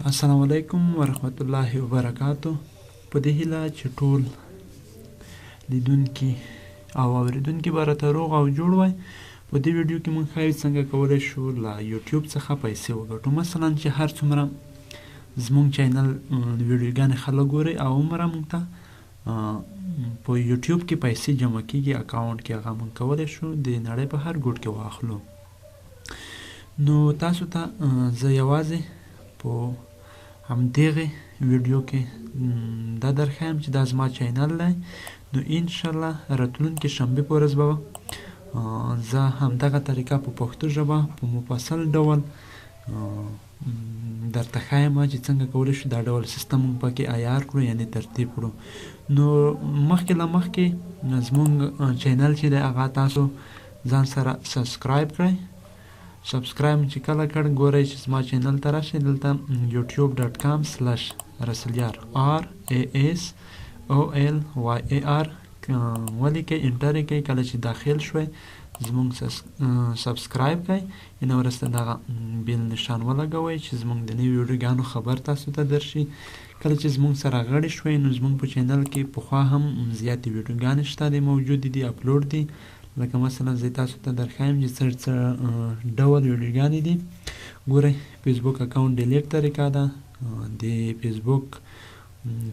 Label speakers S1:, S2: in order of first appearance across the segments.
S1: السلام علیکم ورحمت الله وبرکاتو. په دې هیله چې ټول لیدونکي او اوریدونکي به راته روغ او جوړ وای. په دې ویډیو کې موږ ښایي څنګه کولی شو له یوټیوب څخه پیسې وګټو. مثلا چې هر څومره زموږ چینل ویډیوګانې خلک ګوري او هومره موږ ته په یوټیوب کې پیسې جمع کیږي، اکاونټ کې هغه موږ کولی شو د نړۍ په هر ګوټ کې واخلو. نو تاسو ته زه یوازې په همدغه ویډیو کې دا درښایم چې دا زما چینل دی. نو انشاءالله راتلونکې شنبې په ورځ به زه همدغه طریقه په پښتو ژبه په مفصل ډول درته ښایم چې څنګه کولی شو دا ډول سیستم موږ پکې عیار کړو، یعنې ترتیب کړو. نو مخکې له مخکې زموږ چینل چې دی هغه تاسو ځان سره سبسکرایب کړئ. سبسکرایب چې کله کړ ګورئ چې زما چینل ته راشئ، دلته youtube.com/رسلیار RASOLYAR ولیکئ، انټر یې کئ. کله چې داخل شوئ زموږ سبسکرایب کئ، یعنې وروسته دغه بیل نشان ولګوئ چې زموږ د نوي ویډیوګانو خبر تاسو ته درشي. کله چې زموږ سره غړي شوئ نو زموږ په چینل کې پخوا هم زیاتې ویډیوګانې شته دي، موجودې دي، اپلوډ دي. لکه مثلا زه تاسو ته درښایم چې څه ډول ویډیوګانې دي. ګورئ فیسبوک اکاونټ ډیلیټ طریقه ده، د فیسبوک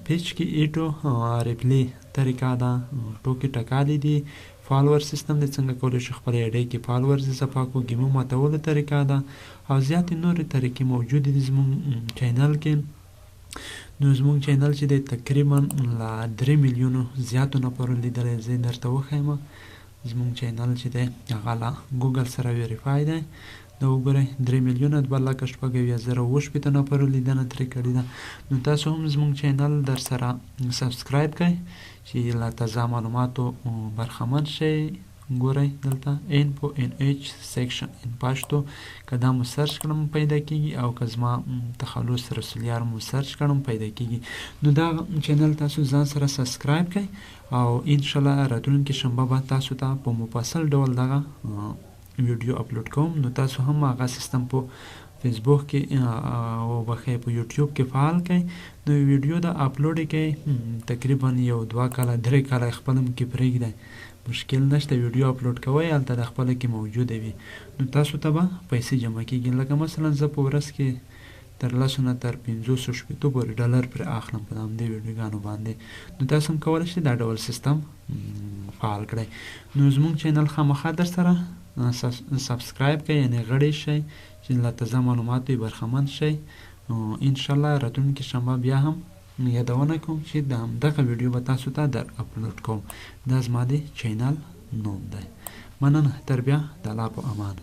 S1: پیج کې ایټو ریپلی طریقه ده، ټوکې ټکالې دي، فالوور سیستم دی، څنګه کولی شو خپل ایډۍ کې فالوورز اضافه کړو، ګیمو ماتولو طریقه ده او زیاتې نورې طریقې موجودې دي زموږ چینل کې. نو زموږ چینل چې دی تقریبا له 3 میلیونو زیاتو نفرو لیدلی. زه درته وښیم زموږ چینل چې دی هغه له ګوګل سره ویریفای دی. دا وګورئ 3 میلیونه 2,70,000 نفرو لیدنه ترې کړې ده. نو تاسو هم زموږ چینل در سره سبسکرایب کړئ چې له تازه معلوماتو برخمن شئ. ګورئ دلته info NH section ان پښتو که دا مو سرچ کړم پیدا کیږي، او که زما تخلص رسولیار مو سرچ کړم پیدا کیږي. نو دا چینل تاسو ځان سره سبسکرایب کړئ او انشاءالله راتلونکې شنبه به تاسو ته په مفصل ډول دغه ویډیو اپلوډ کوم. نو تاسو هم هغه سیستم په فیسبوک کې او بخې په یوټیوب کې فعال کړئ. نو ویډیو د اپلوډ کې تقریبا 1-2 کاله 3 کاله خپل کې پرېږدئ، مشکل نشته. ویډیو اپلوډ کوئ هلته د خپله کې موجوده وي. نو تاسو ته به پیسې جمع کیږي. لکه مثلا زه په ورځ کې تر 10 نه تر 500 پورې ډالر پرې اخلم په همدې ویډیوګانو باندې. نو تاسو هم کولی شئ دا ډول سیستم فعال کړئ. نو زموږ چینل خامخا در سره سبسکرایب کړئ، یعنې غړي شئ چې له تازه معلوماتو یې برخمن شئ. نو انشاءالله راتلونکې شنبه بیا هم یادونه کوم چې د همدغه ویډیو به تاسو ته در اپلوډ کوم. دا زما د چینل نوم دی. مننه، تر بیا د الله په امان.